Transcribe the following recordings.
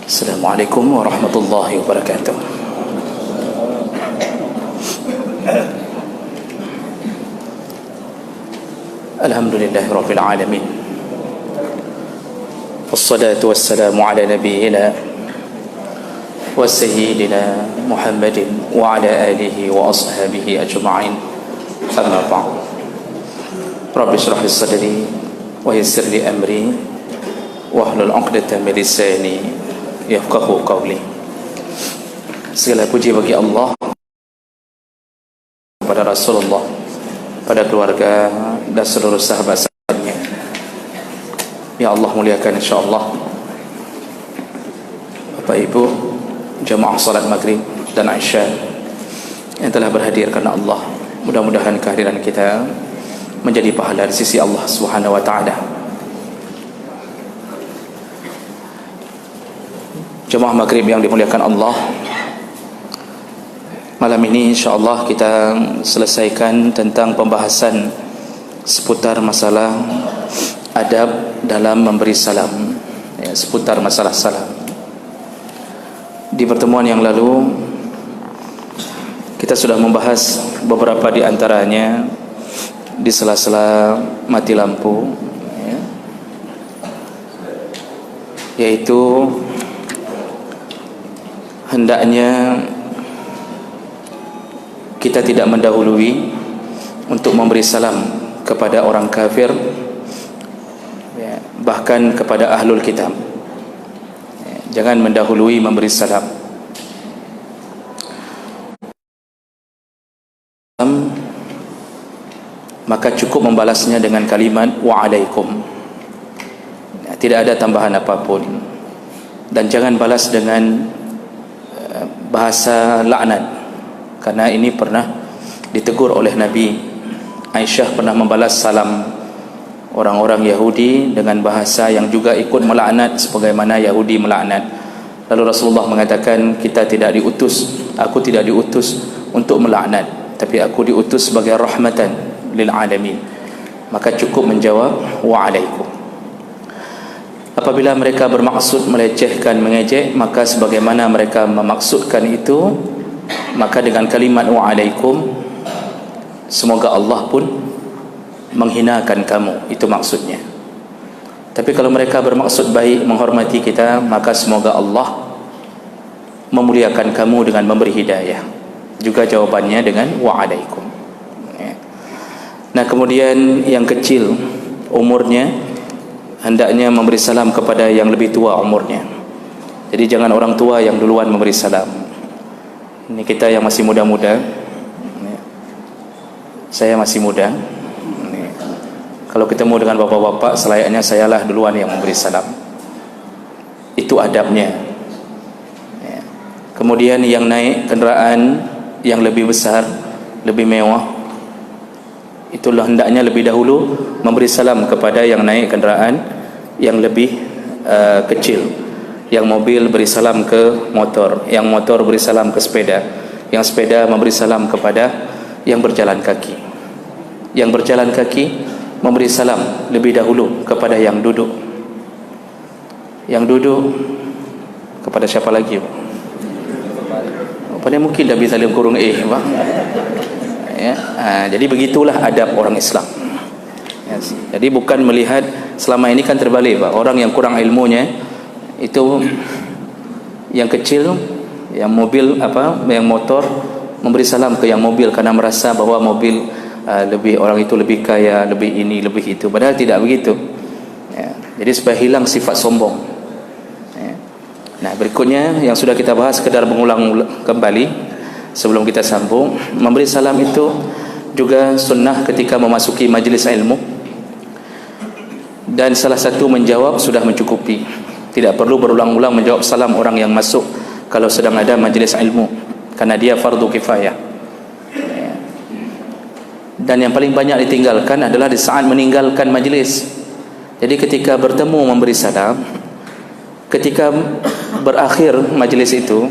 Assalamualaikum warahmatullahi wabarakatuh. Alhamdulillahi rabbil alamin. Wassalatu wassalamu ala nabiyyina wa sayyidina Muhammadin wa ala alihi wa ashabihi ajma'in. Amma ba'd. Rabbi shrah li sadri wa yassir li amri wahlul 'uqdatam min lisani yafqahu qawli. Segala puji bagi Allah, kepada Rasulullah, pada keluarga dan seluruh sahabat-sahabatnya. Ya Allah, muliakan insyaAllah Bapak Ibu jamaah salat maghrib dan isya yang telah berhadir karena Allah. Mudah-mudahan kehadiran kita menjadi pahala di sisi Allah Subhanahu wa ta'ala. Jemaah maghrib yang dimuliakan Allah, malam ini insyaAllah kita selesaikan tentang pembahasan seputar masalah adab dalam memberi salam, ya, seputar masalah salam. Di pertemuan yang lalu kita sudah membahas beberapa di antaranya di sela-sela mati lampu, ya, yaitu hendaknya kita tidak mendahului untuk memberi salam kepada orang kafir, ya, bahkan kepada ahlul kitab, ya, jangan mendahului memberi salam. Maka cukup membalasnya dengan kalimat wa'alaikum, ya, tidak ada tambahan apapun, dan jangan balas dengan bahasa laknat, karena ini pernah ditegur oleh Nabi. Aisyah pernah membalas salam orang-orang Yahudi dengan bahasa yang juga ikut melaknat sebagaimana Yahudi melaknat. Lalu Rasulullah mengatakan, aku tidak diutus untuk melaknat, tapi aku diutus sebagai rahmatan lil alamin. Maka cukup menjawab wa'alaikum. Apabila mereka bermaksud melecehkan, mengejek, maka sebagaimana mereka memaksudkan itu, maka dengan kalimat wa'alaikum, semoga Allah pun menghinakan kamu, itu maksudnya. Tapi kalau mereka bermaksud baik, menghormati kita, maka semoga Allah memuliakan kamu dengan memberi hidayah. Juga jawabannya dengan wa'alaikum. Nah, kemudian yang kecil umurnya hendaknya memberi salam kepada yang lebih tua umurnya. Jadi jangan orang tua yang duluan memberi salam. Ini kita yang masih muda-muda, saya masih muda, kalau ketemu dengan bapak-bapak, selayaknya sayalah duluan yang memberi salam. Itu adabnya. Kemudian yang naik kenderaan yang lebih besar, lebih mewah, itulah hendaknya lebih dahulu memberi salam kepada yang naik kenderaan yang lebih kecil. Yang mobil beri salam ke motor, yang motor beri salam ke sepeda, yang sepeda memberi salam kepada yang berjalan kaki, yang berjalan kaki memberi salam lebih dahulu kepada yang duduk, yang duduk kepada siapa lagi? Pada mungkin dah bisa salim kurung Pak. Ya, jadi begitulah adab orang Islam. Ya, jadi bukan melihat selama ini kan terbalik Pak, orang yang kurang ilmunya itu yang kecil, yang mobil yang motor memberi salam ke yang mobil karena merasa bahwa mobil lebih, orang itu lebih kaya, lebih ini, lebih itu, padahal tidak begitu. Ya, jadi supaya hilang sifat sombong. Ya. Nah, berikutnya yang sudah kita bahas, sekedar mengulang kembali sebelum kita sambung, memberi salam itu juga sunnah ketika memasuki majlis ilmu. Dan salah satu menjawab sudah mencukupi. Tidak perlu berulang-ulang menjawab salam orang yang masuk kalau sedang ada majlis ilmu, karena dia fardu kifayah. Dan yang paling banyak ditinggalkan adalah di saat meninggalkan majlis. Jadi ketika bertemu memberi salam, ketika berakhir majlis itu,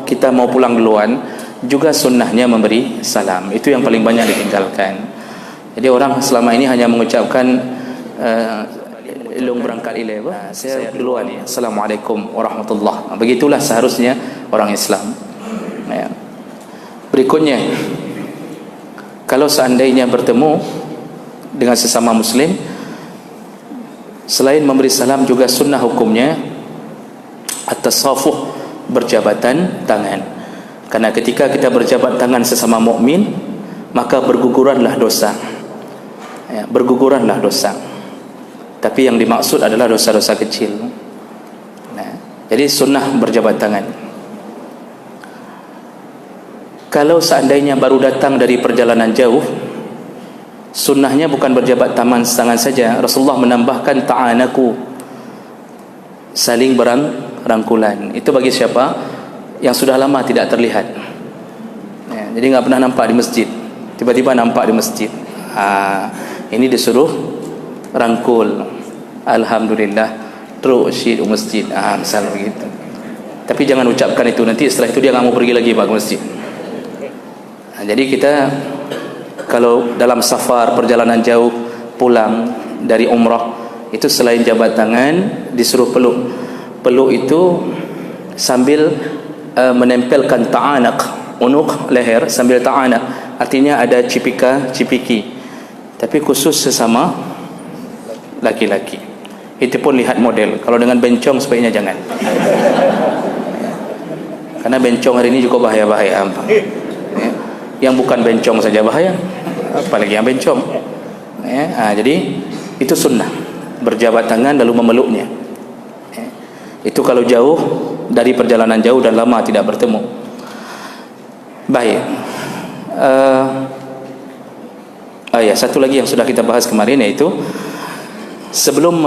kita mau pulang duluan, juga sunnahnya memberi salam. Itu yang paling banyak ditinggalkan. Jadi orang selama ini hanya mengucapkan Long berangkat ilai apa? Saya duluan ya. Assalamualaikum warahmatullahi. Begitulah seharusnya orang Islam. Ya. Berikutnya, kalau seandainya bertemu dengan sesama Muslim, selain memberi salam juga sunnah hukumnya at-tasafuh, berjabatan tangan. Karena ketika kita berjabat tangan sesama mukmin, maka berguguranlah dosa. Ya, berguguranlah dosa. Tapi yang dimaksud adalah dosa-dosa kecil. Nah, jadi sunnah berjabat tangan. Kalau seandainya baru datang dari perjalanan jauh, sunnahnya bukan berjabat tangan saja. Rasulullah menambahkan ta'anaku, saling berangkulan. Itu bagi siapa yang sudah lama tidak terlihat. Ya, jadi nggak pernah nampak di masjid, tiba-tiba nampak di masjid. Ini disuruh rangkul, alhamdulillah, terus syid masjid, misal begitu. Tapi jangan ucapkan itu, nanti setelah itu dia nggak mau pergi lagi Pak ke masjid. Jadi kita kalau dalam safar perjalanan jauh pulang dari umrah, itu selain jabat tangan disuruh peluk. Peluk itu sambil menempelkan ta'anak, unuk, leher, sambil ta'anak, artinya ada cipika-cipiki, tapi khusus sesama laki-laki. Itu pun lihat model. Kalau dengan bencong sebaiknya jangan. Karena bencong hari ini juga bahaya-bahaya. Ya. Yang bukan bencong saja bahaya, apalagi yang bencong. Ya. Jadi itu sunnah, berjabat tangan lalu memeluknya. Ya. Itu kalau jauh, dari perjalanan jauh dan lama tidak bertemu. Baik. Satu lagi yang sudah kita bahas kemarin, yaitu sebelum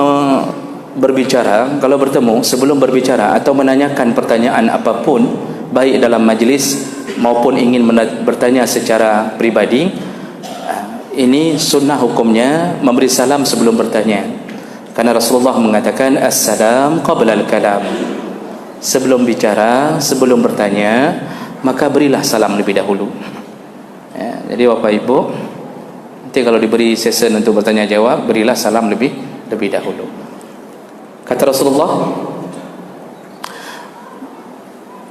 berbicara, kalau bertemu, sebelum berbicara atau menanyakan pertanyaan apapun, baik dalam majlis maupun ingin bertanya secara pribadi, ini sunnah hukumnya memberi salam sebelum bertanya. Karena Rasulullah mengatakan as-salam qabla al-kalam. Sebelum bicara, sebelum bertanya, maka berilah salam lebih dahulu. Ya, jadi Bapak Ibu, nanti kalau diberi sesi untuk bertanya jawab, berilah salam lebih dahulu. Kata Rasulullah,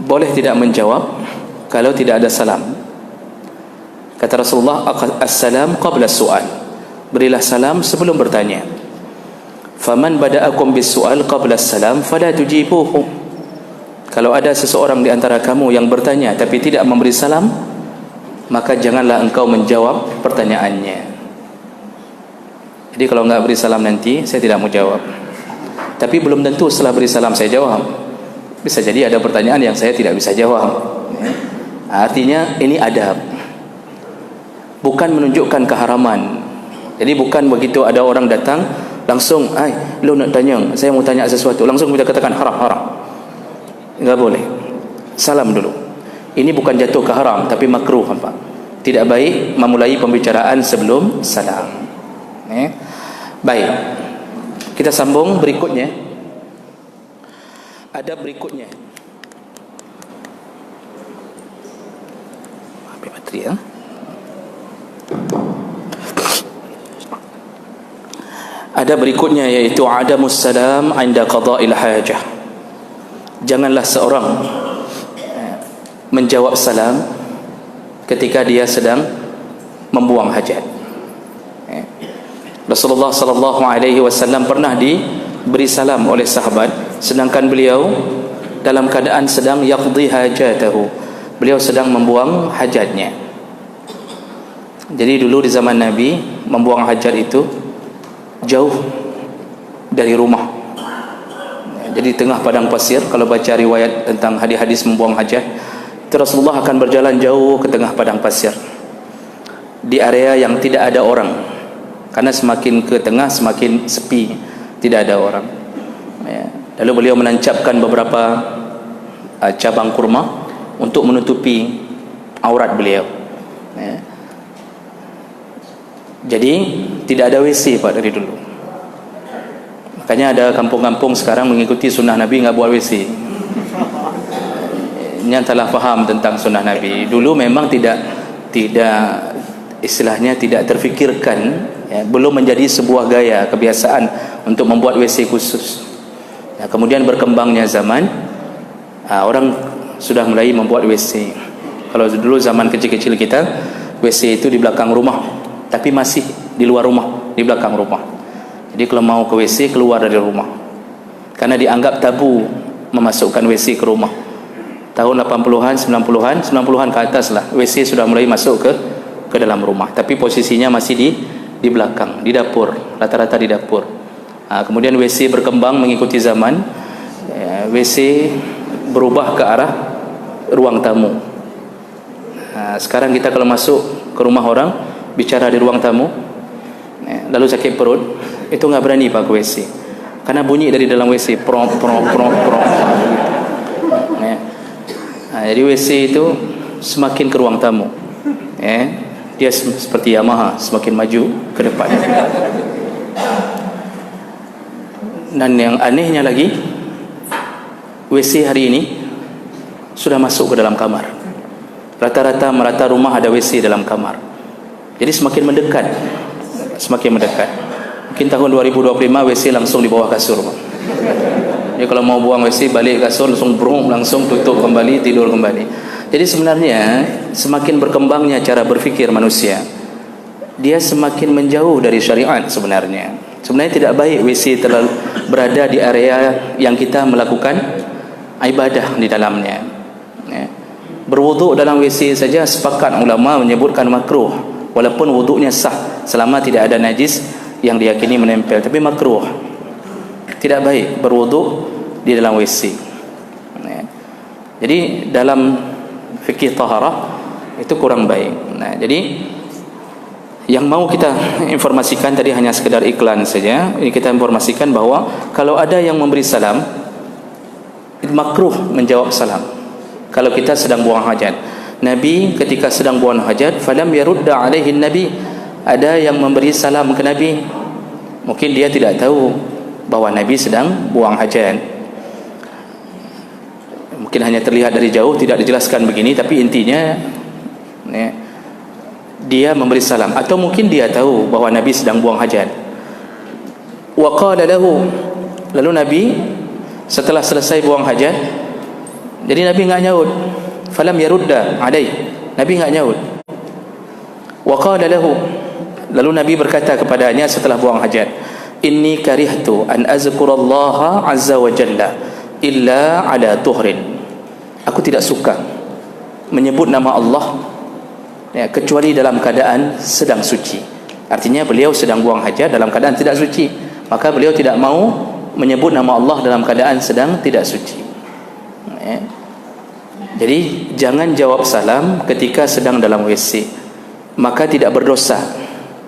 boleh tidak menjawab kalau tidak ada salam. Kata Rasulullah, as-salam qabla as-su'al. Berilah salam sebelum bertanya. Faman bada'akum bis-su'al qabla as-salam fala tujibuhu. Kalau ada seseorang di antara kamu yang bertanya tapi tidak memberi salam, maka janganlah engkau menjawab pertanyaannya. Jadi kalau enggak beri salam nanti, saya tidak mau jawab. Tapi belum tentu setelah beri salam saya jawab. Bisa jadi ada pertanyaan yang saya tidak bisa jawab. Artinya ini adab, bukan menunjukkan keharaman. Jadi bukan begitu ada orang datang langsung, lu nak tanya, saya mau tanya sesuatu, langsung kita katakan haram. Enggak boleh. Salam dulu. Ini bukan jatuh ke haram, tapi makruh, Pak. Tidak baik memulai pembicaraan sebelum salam. Baik, kita sambung berikutnya. Adab berikutnya. Habis bateri ya. Adab berikutnya yaitu adamus salam 'inda qada'il hajah. Janganlah seorang menjawab salam ketika dia sedang membuang hajat. Rasulullah sallallahu alaihi wasallam pernah diberi salam oleh sahabat sedangkan beliau dalam keadaan sedang yaqdi hajatahu. Beliau sedang membuang hajatnya. Jadi dulu di zaman Nabi membuang hajat itu jauh dari rumah. Jadi tengah padang pasir. Kalau baca riwayat tentang hadis-hadis membuang hajat, Rasulullah akan berjalan jauh ke tengah padang pasir di area yang tidak ada orang. Karena semakin ke tengah semakin sepi, tidak ada orang. Lalu beliau menancapkan beberapa cabang kurma untuk menutupi aurat beliau. Jadi tidak ada WC Pak dari dulu. Makanya ada kampung-kampung sekarang mengikuti sunnah Nabi, nggak buat WC. Yang telah faham tentang sunnah Nabi. Dulu memang tidak istilahnya tidak terfikirkan, belum menjadi sebuah gaya kebiasaan untuk membuat WC khusus. Kemudian berkembangnya zaman, orang sudah mulai membuat WC. Kalau dulu zaman kecil-kecil kita, WC itu di belakang rumah, tapi masih di luar rumah, di belakang rumah. Jadi kalau mau ke WC keluar dari rumah, karena dianggap tabu memasukkan WC ke rumah. Tahun 80-an, 90-an ke atas lah, WC sudah mulai masuk ke dalam rumah, tapi posisinya masih di belakang, di dapur, rata-rata di dapur. Kemudian WC berkembang mengikuti zaman. WC berubah ke arah ruang tamu. Sekarang kita kalau masuk ke rumah orang, bicara di ruang tamu, lalu sakit perut, itu nggak berani pak ke WC, karena bunyi dari dalam WC, prong. Jadi WC itu semakin ke ruang tamu, dia seperti Yamaha, semakin maju ke depan. Dan yang anehnya lagi, WC hari ini sudah masuk ke dalam kamar. Rata-rata merata rumah ada WC dalam kamar. Jadi semakin mendekat. Mungkin tahun 2025 WC langsung di bawah kasur. Jadi kalau mau buang WC, balik kasur langsung tutup kembali, tidur kembali. Jadi sebenarnya semakin berkembangnya cara berfikir manusia, dia semakin menjauh dari syariat sebenarnya. Sebenarnya tidak baik WC terlalu berada di area yang kita melakukan ibadah di dalamnya. Berwuduk dalam WC saja sepakat ulama menyebutkan makruh, walaupun wuduknya sah selama tidak ada najis yang diyakini menempel, tapi makruh. Tidak baik berwuduk di dalam WC. Jadi dalam fikih taharah itu kurang baik. Jadi yang mau kita informasikan tadi hanya sekedar iklan saja. Ini kita informasikan bahwa kalau ada yang memberi salam, makruh menjawab salam kalau kita sedang buang hajat. Nabi ketika sedang buang hajat, falam yarudda alaihi nabi, ada yang memberi salam ke Nabi. Mungkin dia tidak tahu bahwa Nabi sedang buang hajat, mungkin hanya terlihat dari jauh, tidak dijelaskan begini, tapi intinya dia memberi salam. Atau mungkin dia tahu bahwa Nabi sedang buang hajat. Wa qala lahu, lalu Nabi setelah selesai buang hajat, jadi Nabi enggak nyaut. Falam yarudda alai, Nabi enggak nyaut. Wa qala lahu, lalu Nabi berkata kepadanya setelah buang hajat, inni karihtu an azkurallaha azza wa jalla illa ala tuhrin. Aku tidak suka menyebut nama Allah kecuali dalam keadaan sedang suci. Artinya beliau sedang buang hajat dalam keadaan tidak suci, maka beliau tidak mau menyebut nama Allah dalam keadaan sedang tidak suci. Jadi jangan jawab salam ketika sedang dalam WC, maka tidak berdosa.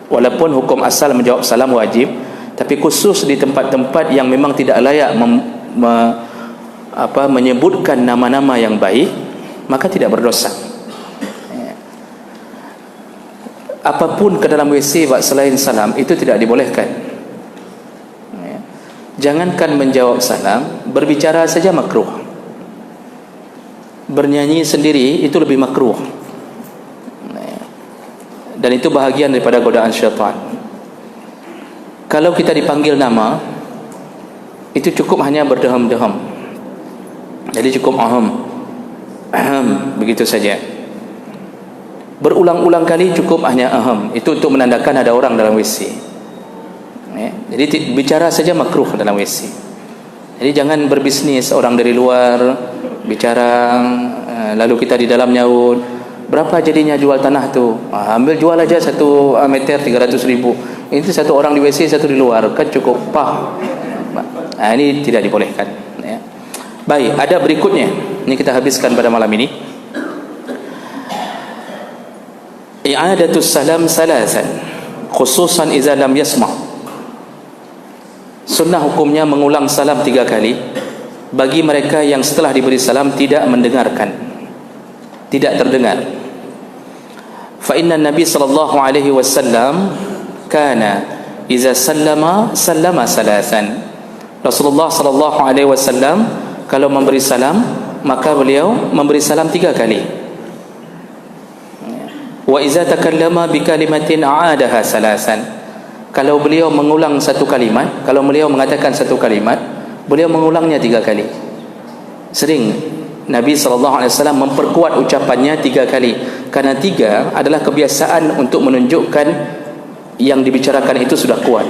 Walaupun hukum asal menjawab salam wajib, tapi khusus di tempat-tempat yang memang tidak layak menyebutkan nama-nama yang baik, maka tidak berdosa. Apapun ke dalam WC selain salam itu tidak dibolehkan. Jangankan menjawab salam, berbicara saja makruh. Bernyanyi sendiri itu lebih makruh. Dan itu bahagian daripada godaan syaitan. Kalau kita dipanggil nama, itu cukup hanya berdeham-deham. Jadi cukup aham, begitu saja. Berulang-ulang kali cukup hanya aham. Itu untuk menandakan ada orang dalam WC. Jadi bicara saja makruh dalam WC. Jadi jangan berbisnis orang dari luar bicara, lalu kita di dalam nyaut, berapa jadinya jual tanah tu? Ambil jual aja 1 meter 300.000. Itu satu orang di WC, satu di luar, kan cukup ini tidak dibolehkan. Baik, ada berikutnya. Ini kita habiskan pada malam ini. I'adatus salam salasan, khususan idza lam yasma'. Sunnah hukumnya mengulang salam 3 kali bagi mereka yang setelah diberi salam tidak mendengarkan, tidak terdengar. Fa inna Nabi sallallahu alaihi wasallam kana idza sallama salasan. Rasulullah sallallahu alaihi wasallam kalau memberi salam, maka beliau memberi salam 3 kali. Wa idza takallama bi kalimatin a'adaha salasan. Kalau beliau mengulang satu kalimat, kalau beliau mengatakan satu kalimat, beliau mengulangnya 3 kali. Sering Nabi SAW memperkuat ucapannya 3 kali, karena 3 adalah kebiasaan untuk menunjukkan yang dibicarakan itu sudah kuat.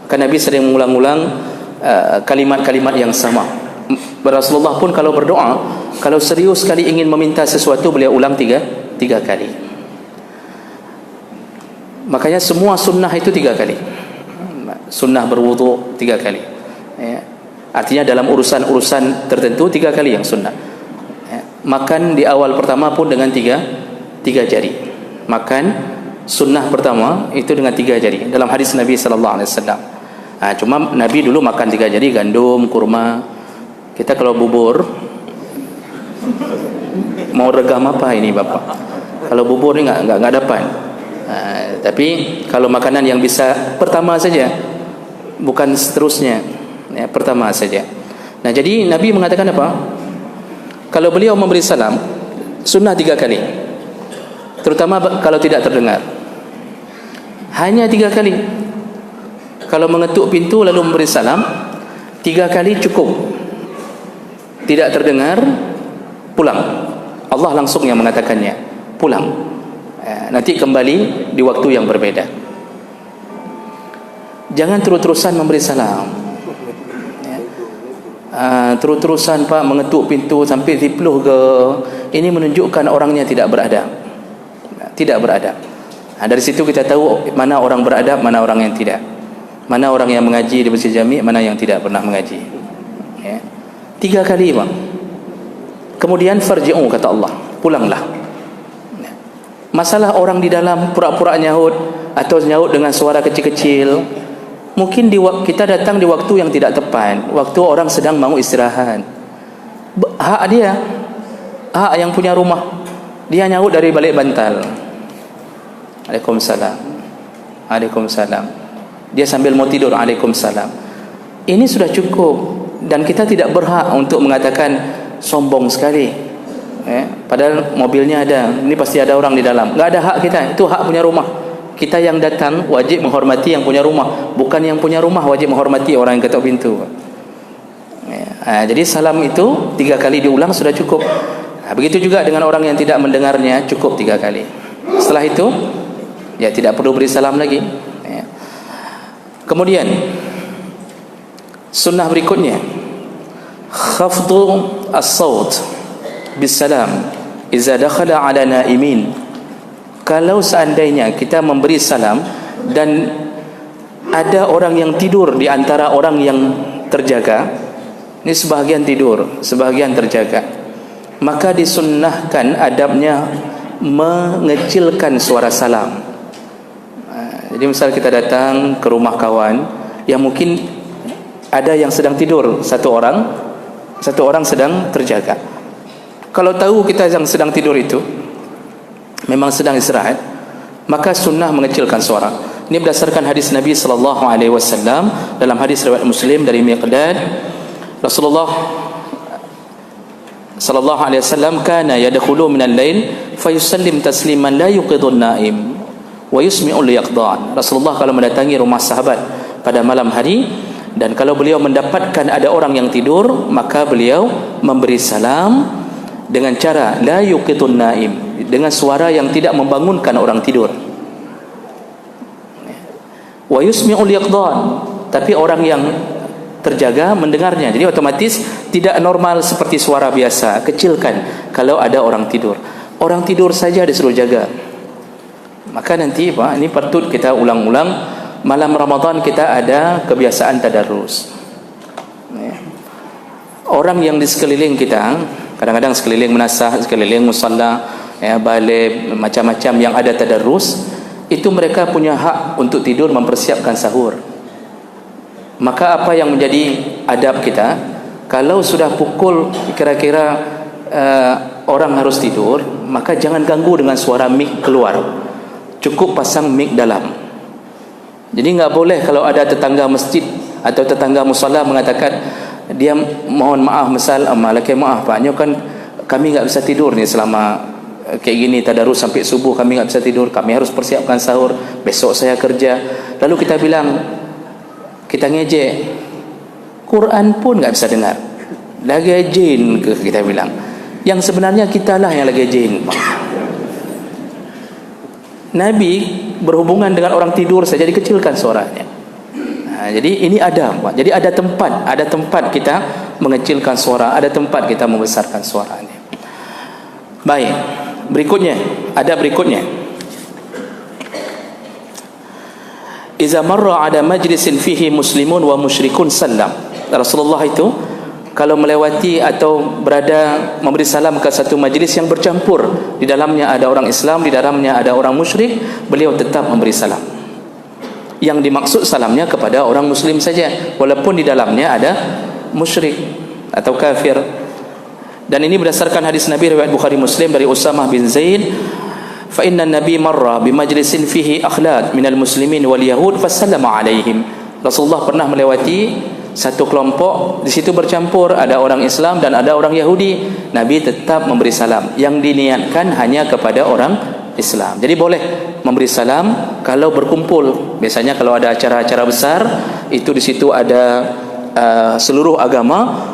Karena Nabi sering mengulang-ulang kalimat-kalimat yang sama. Rasulullah pun kalau berdoa, kalau serius sekali ingin meminta sesuatu, beliau ulang 3 kali. Makanya semua sunnah itu 3 kali. Sunnah berwudu 3 kali, ya. Artinya dalam urusan-urusan tertentu 3 kali yang sunnah, ya. Makan di awal pertama pun dengan 3 jari. Makan sunnah pertama itu dengan 3 jari dalam hadis Nabi SAW. Cuma Nabi dulu makan 3 jari gandum, kurma. Kita kalau bubur, mau regam apa ini Bapak? Kalau bubur ni enggak dapat. Tapi kalau makanan yang bisa pertama saja, bukan seterusnya, ya, pertama saja. Nah, jadi Nabi mengatakan apa? Kalau beliau memberi salam, sunnah 3 kali, terutama kalau tidak terdengar. Hanya 3 kali. Kalau mengetuk pintu lalu memberi salam, 3 kali cukup. Tidak terdengar, pulang. Allah langsung yang mengatakannya, pulang. Nanti kembali di waktu yang berbeda. Jangan terus-terusan memberi salam, ya. Terus-terusan Pak mengetuk pintu sampai 10 ke. Ini menunjukkan orangnya tidak beradab. Tidak beradab. Dari situ kita tahu mana orang beradab, mana orang yang tidak. Mana orang yang mengaji di masjid jami', mana yang tidak pernah mengaji, ya. 3 kali Pak. Kemudian farji'u, kata Allah, pulanglah. Masalah orang di dalam pura-pura nyaut atau nyaut dengan suara kecil-kecil, mungkin kita datang di waktu yang tidak tepat, waktu orang sedang mau istirahat. Hak dia, hak yang punya rumah, dia nyaut dari balik bantal. Waalaikumsalam, waalaikumsalam. Dia sambil mau tidur, waalaikumsalam. Ini sudah cukup, dan kita tidak berhak untuk mengatakan sombong sekali, padahal mobilnya ada, ini pasti ada orang di dalam. Enggak ada hak kita, itu hak punya rumah. Kita yang datang wajib menghormati yang punya rumah, bukan yang punya rumah wajib menghormati orang yang ketuk pintu. Jadi salam itu 3 kali diulang sudah cukup. Begitu juga dengan orang yang tidak mendengarnya, cukup 3 kali. Setelah itu ya tidak perlu beri salam lagi, ya. Kemudian sunnah berikutnya, khafdu as-saut bisalam iza dakhala ala naimin. Kalau seandainya kita memberi salam dan ada orang yang tidur di antara orang yang terjaga, ini sebahagian tidur, sebahagian terjaga, maka disunnahkan adabnya mengecilkan suara salam. Jadi misal kita datang ke rumah kawan yang mungkin ada yang sedang tidur, satu orang sedang terjaga. Kalau tahu kita yang sedang tidur itu memang sedang istirahat, maka sunnah mengecilkan suara. Ini berdasarkan hadis Nabi SAW dalam hadis riwayat Muslim dari Miqdad. Rasulullah SAW kana yadkhulu minal lail fayusallim tasliman la yuqidun naim wa yusmi'ul yaqdan. Rasulullah kalau mendatangi rumah sahabat pada malam hari, dan kalau beliau mendapatkan ada orang yang tidur, maka beliau memberi salam dengan cara la yuqidun naim, dengan suara yang tidak membangunkan orang tidur. Wa yusmi'ul yaqdan, tapi orang yang terjaga mendengarnya. Jadi otomatis tidak normal seperti suara biasa, kecilkan kalau ada orang tidur. Orang tidur saja disuruh jaga. Maka nanti Pak, ini patut kita ulang-ulang. Malam Ramadan kita ada kebiasaan tadarus. Orang yang di sekeliling kita, kadang-kadang sekeliling menasah, sekeliling musalla, balai, macam-macam yang ada tadarus, itu mereka punya hak untuk tidur mempersiapkan sahur. Maka apa yang menjadi adab kita, kalau sudah pukul kira-kira orang harus tidur, maka jangan ganggu dengan suara mik keluar. Cukup pasang mik dalam. Jadi enggak boleh kalau ada tetangga masjid atau tetangga musalla mengatakan dia mohon maaf, misal laki maaf Pak, kan kami enggak bisa tidur ni selama kayak gini tadarus sampai subuh, kami nggak bisa tidur, kami harus persiapkan sahur, besok saya kerja. Lalu kita bilang, kita ngejek, Quran pun nggak bisa dengar, lagi jin ke kita bilang. Yang sebenarnya kita lah yang lagi jin. Nabi berhubungan dengan orang tidur saja dikecilkan suaranya. Jadi ini ada, Pak. Jadi ada tempat kita mengecilkan suara, ada tempat kita membesarkan suaranya. Baik, berikutnya, Iza marra ada majlisin fihi muslimun wa musyrikun sallam. Rasulullah itu kalau melewati atau berada memberi salam ke satu majlis yang bercampur, di dalamnya ada orang Islam, di dalamnya ada orang musyrik, beliau tetap memberi salam. Yang dimaksud salamnya kepada orang muslim saja, walaupun di dalamnya ada musyrik atau kafir. Dan ini berdasarkan hadis Nabi riwayat Bukhari Muslim dari Usamah bin Zaid, fa inna nabi marra bi majlisin fihi akhlaq minal muslimin wal yahud fasallama alaihim. Rasulullah pernah melewati satu kelompok, di situ bercampur ada orang Islam dan ada orang Yahudi. Nabi tetap memberi salam, yang diniatkan hanya kepada orang Islam. Jadi boleh memberi salam kalau berkumpul. Biasanya kalau ada acara-acara besar, itu di situ ada seluruh agama,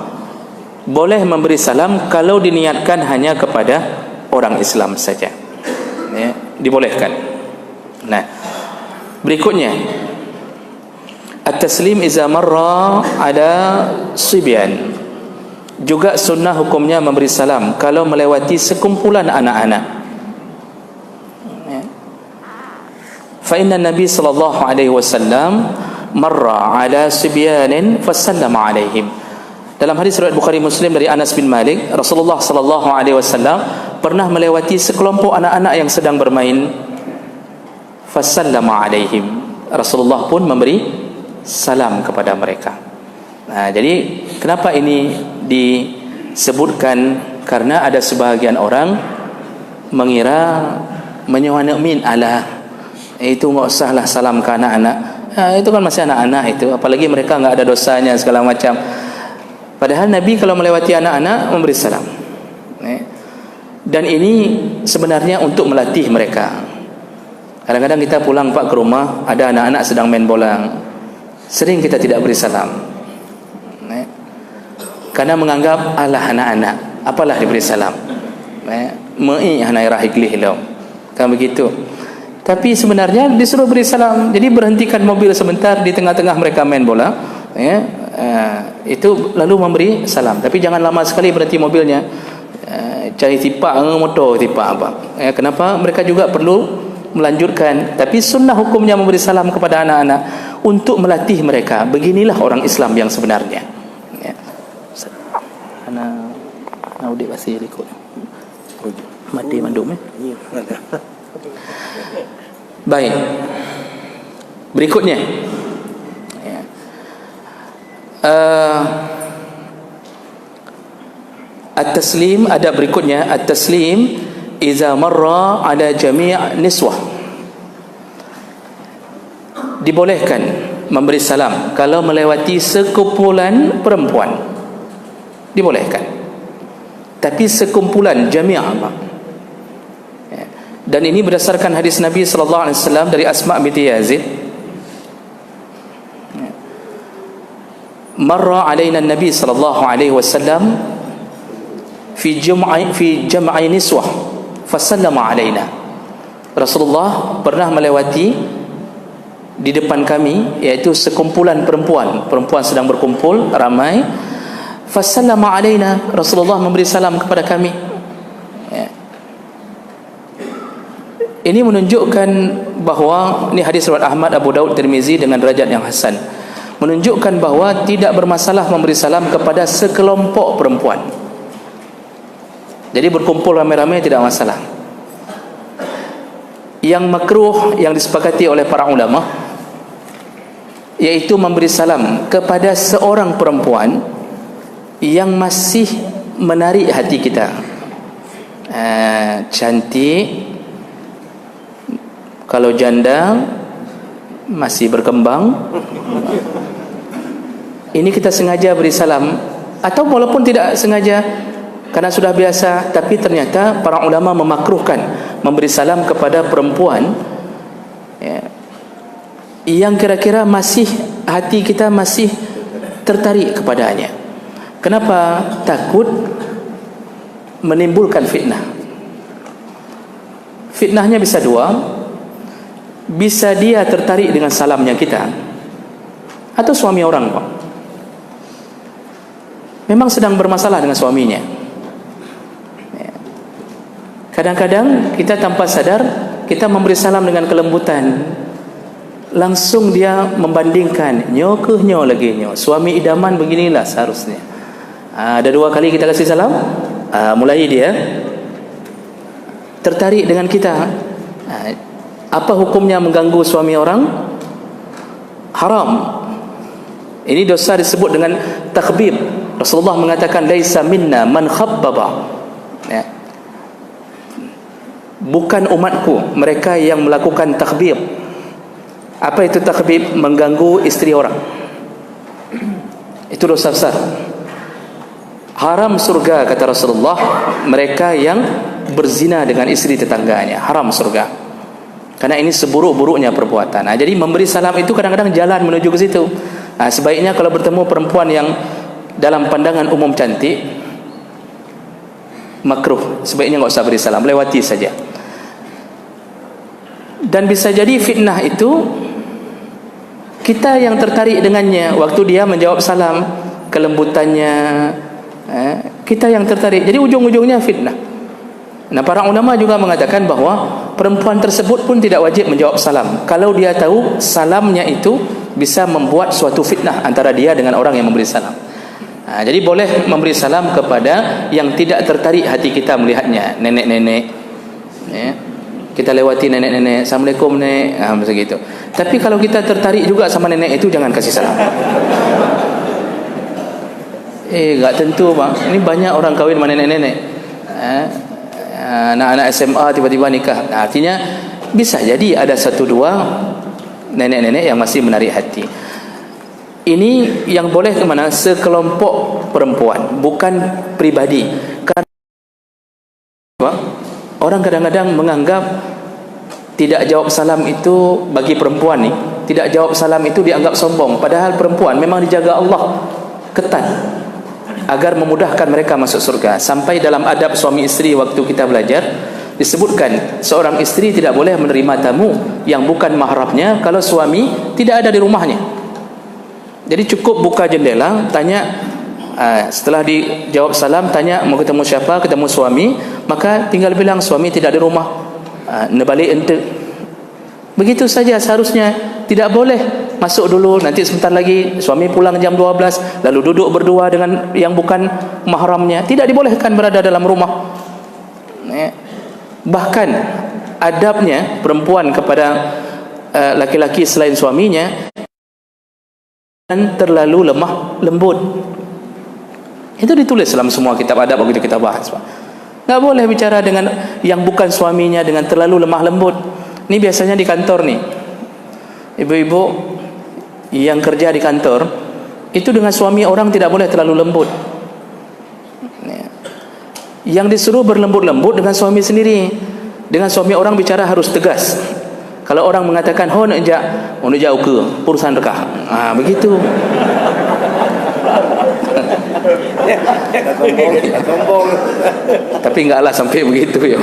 boleh memberi salam kalau diniatkan hanya kepada orang Islam saja. Ya, dibolehkan. Nah, berikutnya, at-taslim iza marra ada sibyan. Juga sunnah hukumnya memberi salam kalau melewati sekumpulan anak-anak. Fa inna Nabi sallallahu alaihi wasallam marra ala sibyanin fasallama alaihim. Dalam hadis riwayat Bukhari Muslim dari Anas bin Malik, Rasulullah sallallahu alaihi wasallam pernah melewati sekelompok anak-anak yang sedang bermain, fasallama alaihim. Rasulullah pun memberi salam kepada mereka. Nah, jadi kenapa ini disebutkan? Karena ada sebahagian orang mengira menyuanamin ala itu nggak usah lah salam ke anak-anak. Itu kan masih anak-anak itu, apalagi mereka nggak ada dosanya segala macam. Padahal Nabi kalau melewati anak-anak memberi salam. Dan ini sebenarnya untuk melatih mereka. Kadang-kadang kita pulang Pak ke rumah, ada anak-anak sedang main bola, sering kita tidak beri salam, karena menganggap alah anak-anak, apalah diberi salam, mei hanai rahiglih lo, kan begitu. Tapi sebenarnya disuruh beri salam. Jadi berhentikan mobil sebentar di tengah-tengah mereka main bola, itu lalu memberi salam. Tapi jangan lama sekali berhenti mobilnya, cari tipak motor tipak apa. Kenapa? Mereka juga perlu melanjutkan. Tapi sunnah hukumnya memberi salam kepada anak-anak untuk melatih mereka. Beginilah orang Islam yang sebenarnya. Anak udik pasti ikut mati mandum. Baik, berikutnya at-taslim. Ada berikutnya at-taslim iza marra ala jami' niswah. Dibolehkan memberi salam kalau melewati sekumpulan perempuan, dibolehkan. Tapi sekumpulan jami', dan ini berdasarkan hadis Nabi sallallahu alaihi wasallam dari Asma binti Yazid, marra alaina Nabi sallallahu alaihi wasallam fi jam'i niswah fasallama alaina. Rasulullah pernah melewati di depan kami, yaitu sekumpulan perempuan sedang berkumpul ramai, fasallama alaina, Rasulullah memberi salam kepada kami. Ini menunjukkan bahawa, ini hadis riwayat Ahmad, Abu Daud, Tirmizi dengan derajat yang hasan, menunjukkan bahawa tidak bermasalah memberi salam kepada sekelompok perempuan. Jadi berkumpul ramai-ramai tidak masalah. Yang makruh yang disepakati oleh para ulama yaitu memberi salam kepada seorang perempuan yang masih menarik hati kita, cantik. Kalau janda masih berkembang, ini kita sengaja beri salam, atau walaupun tidak sengaja, karena sudah biasa. Tapi ternyata para ulama memakruhkan memberi salam kepada perempuan, ya, yang kira-kira masih hati kita masih tertarik kepadanya. Kenapa? Takut menimbulkan fitnah. Fitnahnya bisa dua. Bisa dia tertarik dengan salamnya kita, atau suami orang memang sedang bermasalah dengan suaminya. Kadang-kadang kita tanpa sadar kita memberi salam dengan kelembutan, langsung dia membandingkan, nyo ke nyo lagi nyo, suami idaman beginilah seharusnya. Ada 2 kali kita kasih salam, mulai dia tertarik dengan kita. Apa hukumnya mengganggu suami orang? Haram. Ini dosa disebut dengan takhbib. Rasulullah mengatakan laisa minna man khabbaba, ya. Bukan umatku mereka yang melakukan takhbib. Apa itu takhbib? Mengganggu istri orang. Itu dosa besar. Haram surga kata Rasulullah mereka yang berzina dengan istri tetangganya. Haram surga. Karena ini seburuk-buruknya perbuatan. Jadi memberi salam itu kadang-kadang jalan menuju ke situ. Sebaiknya kalau bertemu perempuan yang dalam pandangan umum cantik, makruh, sebaiknya enggak usah beri salam, lewati saja. Dan bisa jadi fitnah itu kita yang tertarik dengannya. Waktu dia menjawab salam, kelembutannya, kita yang tertarik. Jadi ujung-ujungnya fitnah. Nah, para ulama juga mengatakan bahawa perempuan tersebut pun tidak wajib menjawab salam kalau dia tahu salamnya itu bisa membuat suatu fitnah antara dia dengan orang yang memberi salam. Jadi boleh memberi salam kepada yang tidak tertarik hati kita melihatnya, nenek-nenek, ya. Kita lewati nenek-nenek, Assalamualaikum nek, macam gitu. Tapi kalau kita tertarik juga sama nenek itu, jangan kasih salam. Tak tentu bang. Ini banyak orang kahwin sama nenek-nenek, anak-anak SMA tiba-tiba nikah. Artinya bisa jadi ada 1-2 nenek-nenek yang masih menarik hati. Ini yang boleh ke mana? Sekelompok perempuan, bukan pribadi. Karena orang kadang-kadang menganggap tidak jawab salam itu bagi perempuan ni, tidak jawab salam itu dianggap sombong. Padahal perempuan memang dijaga Allah ketat agar memudahkan mereka masuk surga. Sampai dalam adab suami isteri waktu kita belajar disebutkan seorang isteri tidak boleh menerima tamu yang bukan mahramnya kalau suami tidak ada di rumahnya. Jadi cukup buka jendela, tanya, setelah dijawab salam, tanya mau ketemu siapa, ketemu suami, maka tinggal bilang suami tidak di rumah, nebalik ente. Begitu saja seharusnya. Tidak boleh masuk dulu, nanti sebentar lagi suami pulang jam 12 lalu duduk berdua dengan yang bukan mahramnya. Tidak dibolehkan berada dalam rumah. Bahkan adabnya perempuan kepada laki-laki selain suaminya dan terlalu lemah lembut. Itu ditulis dalam semua kitab adab begitu kita bahas. Tak boleh bicara dengan yang bukan suaminya dengan terlalu lemah lembut. Ini biasanya di kantor nih, ibu-ibu yang kerja di kantor itu dengan suami orang tidak boleh terlalu lembut. Yang disuruh berlembut-lembut dengan suami sendiri. Dengan suami orang bicara harus tegas. Kalau orang mengatakan ho nak jauh ke urusan rekah, begitu. Tapi enggaklah sampai begitu ya.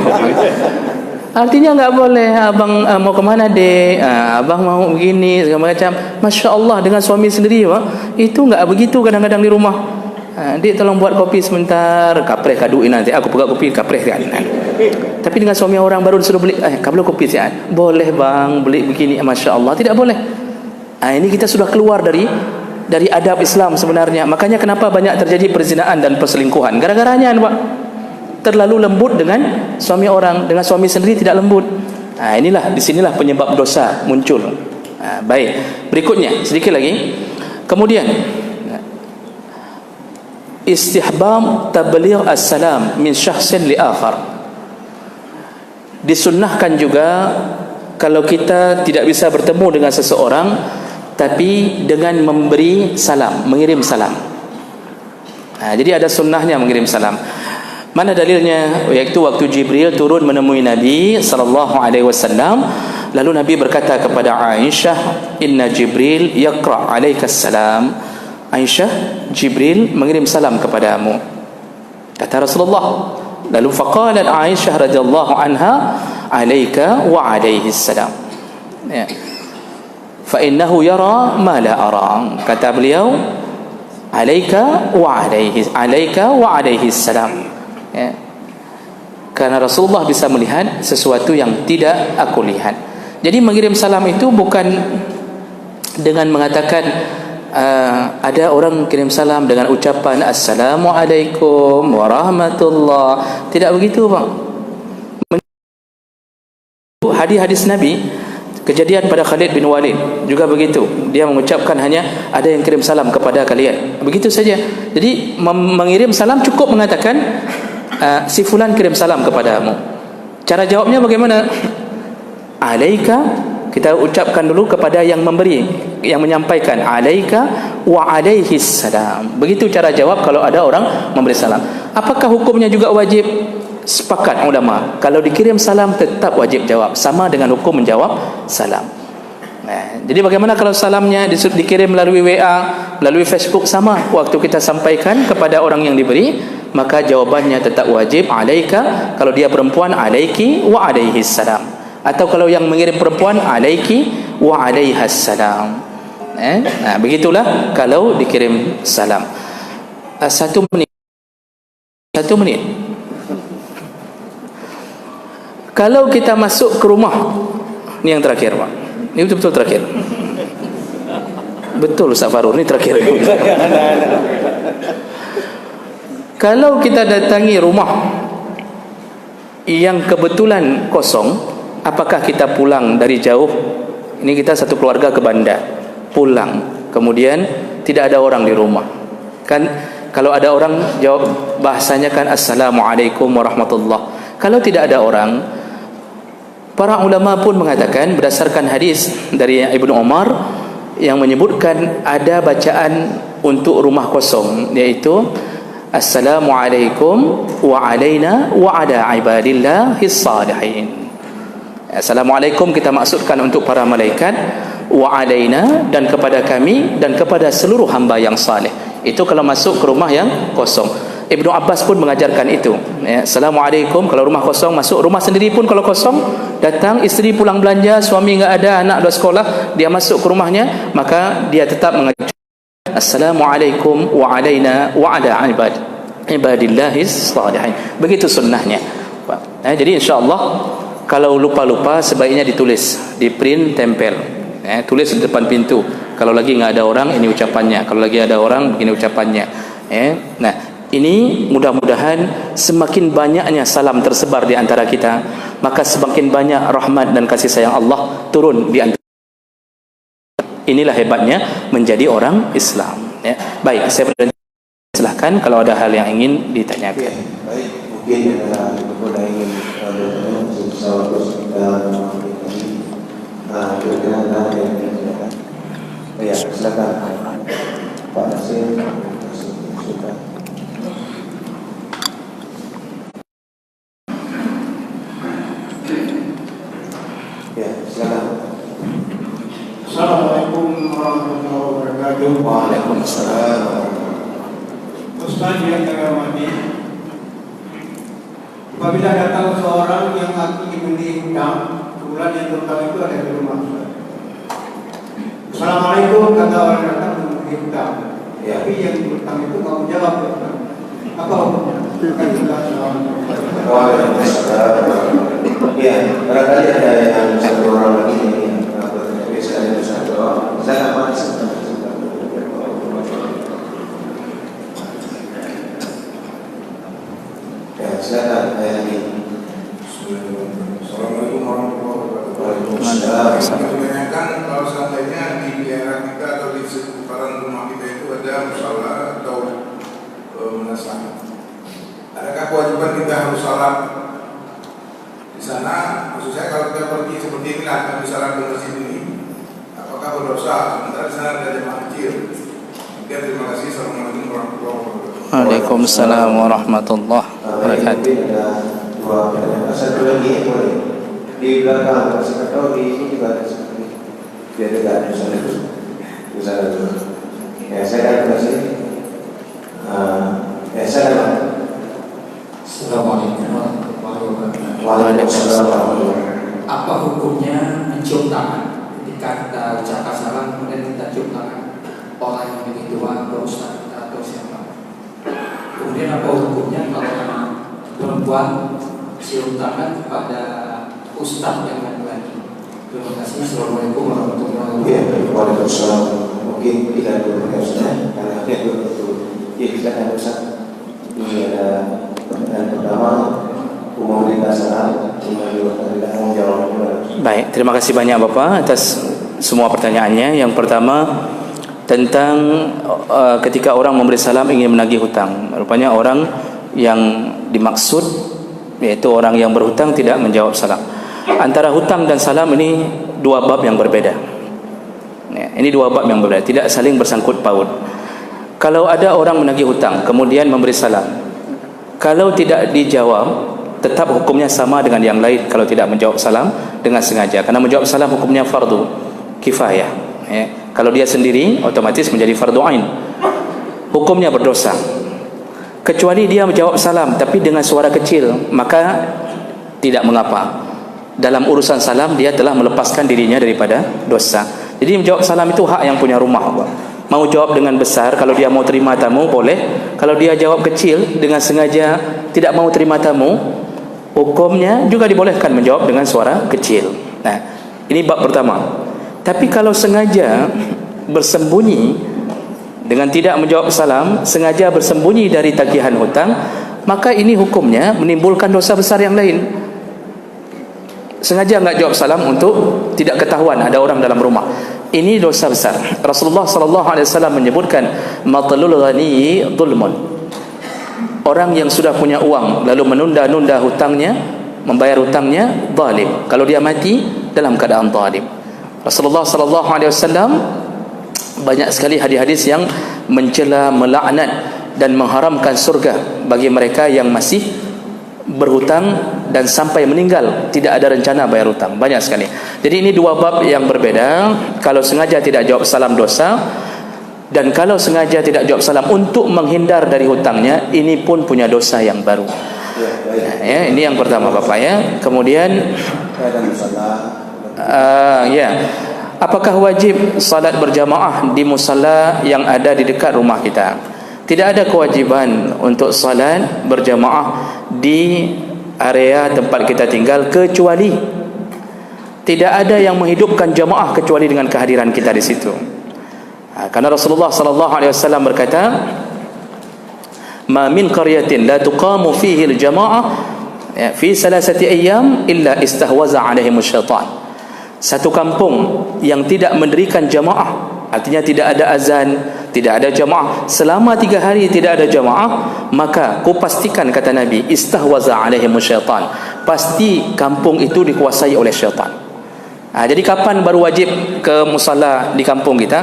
Artinya enggak boleh, abang mau ke mana dek, abang mau begini segala macam. Masya Allah, dengan suami sendiri itu enggak begitu kadang-kadang di rumah. Dek tolong buat kopi sebentar, kapreh kaduin nanti aku pegang kopi kapreh kan. Tapi dengan suami orang baru disuruh beli, kabel kopi sian, boleh bang beli begini, Masya Allah, tidak boleh. Ini kita sudah keluar dari adab Islam sebenarnya. Makanya kenapa banyak terjadi perzinaan dan perselingkuhan, gara-garanya Pak terlalu lembut dengan suami orang, dengan suami sendiri tidak lembut. Inilah, disinilah penyebab dosa muncul. Baik, berikutnya sedikit lagi. Kemudian istihbab tabligh as-salam min syakhsin li akhar. Disunnahkan juga kalau kita tidak bisa bertemu dengan seseorang, tapi dengan memberi salam, mengirim salam. Jadi ada sunnahnya mengirim salam. Mana dalilnya? Iaitu waktu Jibril turun menemui Nabi sallallahu alaihi wasallam, lalu Nabi berkata kepada Aisyah, "Inna Jibril yaqra 'alaikas salam." Aisyah, Jibril mengirim salam kepadamu. Kata Rasulullah. Lalu faqalat Aisyah radhiyallahu anha, "'Alaika wa 'alaihi salam." Ya. Fa innahu yara ma la ara. Kata beliau, "'Alaika wa 'alaihi salam." Ya. Karena Rasulullah bisa melihat sesuatu yang tidak aku lihat. Jadi mengirim salam itu bukan dengan mengatakan ada orang kirim salam dengan ucapan Assalamualaikum warahmatullah. Tidak begitu, Pak. Hadis-hadis Nabi, kejadian pada Khalid bin Walid juga begitu. Dia mengucapkan hanya ada yang kirim salam kepada kalian. Begitu saja. Jadi mengirim salam cukup mengatakan si fulan kirim salam kepadamu. Cara jawabnya bagaimana? Alaika, kita ucapkan dulu kepada yang memberi, yang menyampaikan. Alaika wa alaihi salam. Begitu cara jawab kalau ada orang memberi salam. Apakah hukumnya juga wajib? Sepakat ulama, kalau dikirim salam tetap wajib jawab, sama dengan hukum menjawab salam. Jadi bagaimana kalau salamnya dikirim melalui WA, melalui Facebook, sama waktu kita sampaikan kepada orang yang diberi, maka jawabannya tetap wajib alaika. Kalau dia perempuan, alaiki wa alaihi salam. Atau kalau yang mengirim perempuan, alaiki wa alaihas salam. Begitulah kalau dikirim salam. 1 menit. 1 menit. Kalau kita masuk ke rumah, ini yang terakhir, Pak. Ini betul-betul terakhir. Betul Ustaz Farur, ini terakhir. Kalau kita datangi rumah yang kebetulan kosong, apakah kita pulang dari jauh? Ini kita satu keluarga ke Banda, pulang, kemudian tidak ada orang di rumah. Kan kalau ada orang jawab, bahasanya kan Assalamualaikum warahmatullah. Kalau tidak ada orang, para ulama pun mengatakan berdasarkan hadis dari Ibnu Umar yang menyebutkan ada bacaan untuk rumah kosong, yaitu Assalamualaikum wa alaina wa ala ibadillahis salihin. Assalamualaikum kita maksudkan untuk para malaikat, wa alaina dan kepada kami dan kepada seluruh hamba yang saleh. Itu kalau masuk ke rumah yang kosong. Ibnu Abbas pun mengajarkan itu. Assalamualaikum kalau rumah kosong, masuk rumah sendiri pun kalau kosong, datang isteri pulang belanja, suami enggak ada, anak dah sekolah, dia masuk ke rumahnya, maka dia tetap mengajar Assalamualaikum wa alaina wa ala ibadillahis salihin. Begitu sunnahnya. Jadi insya-Allah kalau lupa-lupa sebaiknya ditulis, di print, tempel. Tulis di depan pintu. Kalau lagi enggak ada orang, ini ucapannya. Kalau lagi ada orang, begini ucapannya. Nah, ini mudah-mudahan semakin banyaknya salam tersebar di antara kita, maka semakin banyak rahmat dan kasih sayang Allah turun di antara. Inilah hebatnya menjadi orang Islam. Baik, saya silakan kalau ada hal yang ingin ditanyakan. Baik, mungkin ada ingin silakan Pak Nasir. Assalamualaikum warahmatullahi wabarakatuh. Waalaikumsalam. Ustaz yang terhormati, apabila datang seorang yang ingin membeli hutang, kebetulan yang terutama itu ada di rumah Ustaz. Assalamualaikum, kata orang datang membeli hutang. Tapi yang hutang itu kamu jawab, Ustaz. Apa hukumnya? Waalaikumsalam. Ya, barangkali ada yang satu orang lagi yang sekali satu orang. Saya akan ya, silakan ayat ini. Assalamualaikum warahmatullahi wabarakatuh. Waalaikumsalam. Kebanyakan kalau seandainya di daerah kita atau di seputaran rumah kita itu ada musala atau menasah. Adakah kewajiban kita harus salat di sana? Maksud saya kalau kita pergi seperti inilah, kami salat di masjid ini, apakah berdosa? Sementara di sana ada jemaah kecil. Terima kasih. Assalamualaikum warahmatullahi wabarakatuh. Waalaikumsalam warahmatullahi wabarakatuh. Mungkin ada dua pertanyaan. Satu lagi boleh. Di belakang saya tahu di sini juga ada seperti biar tidak ada sana dulu. Ya saya akan kasih. Saya akan. Assalamualaikum warahmatullahi wabarakatuh. Waalaikumsalam warahmatullahi wabarakatuh. Apa hukumnya mencium tangan ketika kita ucapkan salam kemudian kita cium tangan orang yang lebih tua atau ustaz atau siapa? Kemudian apa hukumnya kalau anak perempuan cium tangan kepada ustaz yang laki-laki? Terima kasih. Assalamualaikum warahmatullahi wabarakatuh. Waalaikumsalam. Mungkin tidak dulu ya, karena itu ya kita akan usah. Ini ada pertanyaan pertama. Umum kita salam, tidak mau jawab. Baik, terima kasih banyak Bapak atas semua pertanyaannya. Yang pertama tentang ketika orang memberi salam ingin menagih hutang. Rupanya orang yang dimaksud yaitu orang yang berhutang tidak menjawab salam. Antara hutang dan salam ini dua bab yang berbeda. Ini dua bab yang berbeda, tidak saling bersangkut paut. Kalau ada orang menagih hutang kemudian memberi salam, kalau tidak dijawab, tetap hukumnya sama dengan yang lain kalau tidak menjawab salam dengan sengaja. Karena menjawab salam hukumnya fardu kifayah. Kalau dia sendiri otomatis menjadi fardu ain. Hukumnya berdosa. Kecuali dia menjawab salam tapi dengan suara kecil, maka tidak mengapa. Dalam urusan salam dia telah melepaskan dirinya daripada dosa. Jadi menjawab salam itu hak yang punya rumah. Mau jawab dengan besar, kalau dia mau terima tamu boleh. Kalau dia jawab kecil dengan sengaja tidak mau terima tamu, hukumnya juga dibolehkan menjawab dengan suara kecil. Nah, ini bab pertama. Tapi kalau sengaja bersembunyi dengan tidak menjawab salam, sengaja bersembunyi dari tagihan hutang, maka ini hukumnya menimbulkan dosa besar yang lain. Sengaja enggak jawab salam untuk tidak ketahuan ada orang dalam rumah. Ini dosa besar. Rasulullah sallallahu alaihi wasallam menyebutkan matlul ghani zulmun. Orang yang sudah punya uang lalu menunda-nunda hutangnya, membayar hutangnya, zalim. Kalau dia mati dalam keadaan zalim. Rasulullah sallallahu alaihi wasallam banyak sekali hadis-hadis yang mencela, melaknat dan mengharamkan surga bagi mereka yang masih berhutang dan sampai meninggal tidak ada rencana bayar hutang. Banyak sekali. Jadi ini dua bab yang berbeda. Kalau sengaja tidak jawab salam dosa, dan kalau sengaja tidak jawab salam untuk menghindar dari hutangnya, ini pun punya dosa yang baru. Ya, ini yang pertama Bapak ya. Kemudian apakah wajib salat berjamaah di musalla yang ada di dekat rumah kita? Tidak ada kewajiban untuk salat berjamaah di area tempat kita tinggal, kecuali tidak ada yang menghidupkan jamaah kecuali dengan kehadiran kita di situ. Karena Rasulullah sallallahu alaihi wasallam berkata, "Ma min qaryatin la tuqamu fihi al-jama'ah fi salasati ayyam illa istahwaza 'alaihim asy-syaitan." Satu kampung yang tidak mendirikan jamaah, artinya tidak ada azan, tidak ada jamaah, selama 3 hari tidak ada jamaah, maka ku pastikan, kata Nabi, istahwaza alaihim syaitan, pasti kampung itu dikuasai oleh syaitan. Jadi kapan baru wajib ke musalla di kampung kita?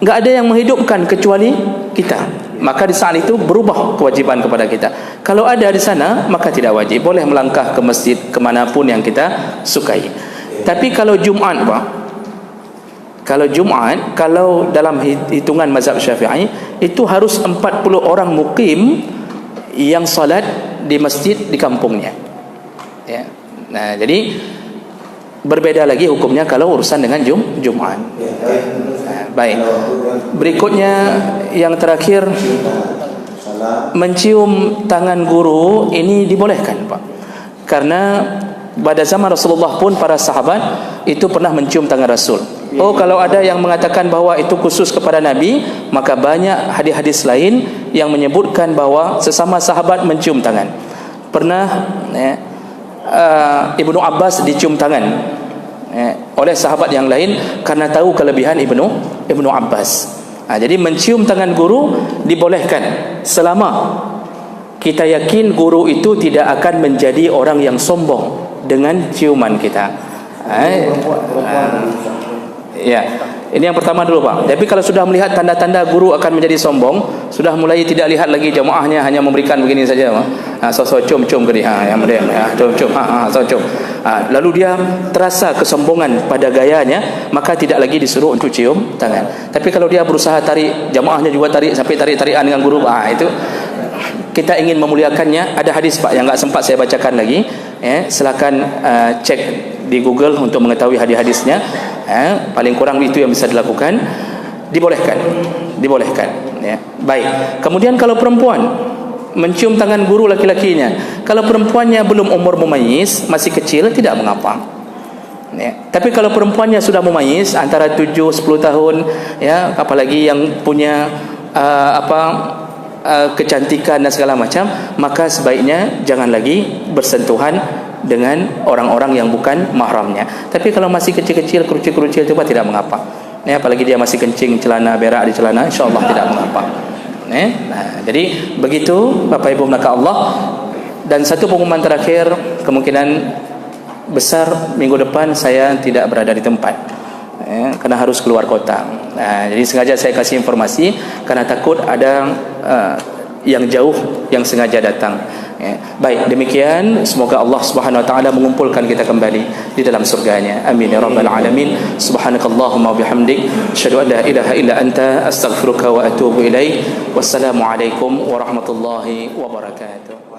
Enggak ada yang menghidupkan kecuali kita. Maka di saat itu berubah kewajiban kepada kita. Kalau ada di sana, maka tidak wajib, boleh melangkah ke masjid kemanapun yang kita sukai. Tapi kalau Jumaat, Pak, kalau dalam hitungan mazhab Syafi'i, itu harus 40 orang mukim yang salat di masjid di kampungnya. Ya. Nah, jadi berbeda lagi hukumnya kalau urusan dengan Jumaat. Baik. Berikutnya yang terakhir, mencium tangan guru ini dibolehkan, Pak. Karena pada zaman Rasulullah pun para sahabat itu pernah mencium tangan Rasul. Kalau ada yang mengatakan bahwa itu khusus kepada Nabi, maka banyak hadis-hadis lain yang menyebutkan bahwa sesama sahabat mencium tangan. Pernah Ibnu Abbas dicium tangan oleh sahabat yang lain karena tahu kelebihan Ibnu Abbas. Jadi mencium tangan guru dibolehkan selama kita yakin guru itu tidak akan menjadi orang yang sombong dengan ciuman kita. Ya. Ini yang pertama dulu Pak. Tapi kalau sudah melihat tanda-tanda guru akan menjadi sombong, sudah mulai tidak lihat lagi jamaahnya, hanya memberikan begini saja Pak. Cum-cum gini, yang model, cum-cum, cum. Lalu dia terasa kesombongan pada gayanya, maka tidak lagi disuruh untuk cium tangan. Tapi kalau dia berusaha tarik, jamaahnya juga tarik sampai tarik-tarikan dengan guru, itu kita ingin memuliakannya. Ada hadis Pak yang enggak sempat saya bacakan lagi, silakan cek di Google untuk mengetahui hadis-hadisnya. Paling kurang itu yang bisa dilakukan. Dibolehkan ya. Baik. Kemudian kalau perempuan mencium tangan guru laki-lakinya, kalau perempuannya belum umur mumayyiz, masih kecil, tidak mengapa ya. Tapi kalau perempuannya sudah mumayyiz, antara 7-10 tahun ya, apalagi yang punya kecantikan dan segala macam, maka sebaiknya jangan lagi bersentuhan dengan orang-orang yang bukan mahramnya. Tapi kalau masih kecil-kecil, kerucil-kerucil itu tidak mengapa ya, apalagi dia masih kencing celana, berak di celana, insyaallah tidak mengapa. Jadi begitu Bapak Ibu maka Allah. Dan satu pengumuman terakhir, kemungkinan besar minggu depan saya tidak berada di tempat karena harus keluar kota. Jadi sengaja saya kasih informasi karena takut ada yang jauh yang sengaja datang. Baik, demikian, semoga Allah Subhanahu wa taala mengumpulkan kita kembali di dalam surganya. Amin ya rabbal alamin. Subhanakallahumma bihamdik, asyhadu an la ilaha illa anta, astaghfiruka wa atubu ilaik. Wassalamu alaikum warahmatullahi wabarakatuh.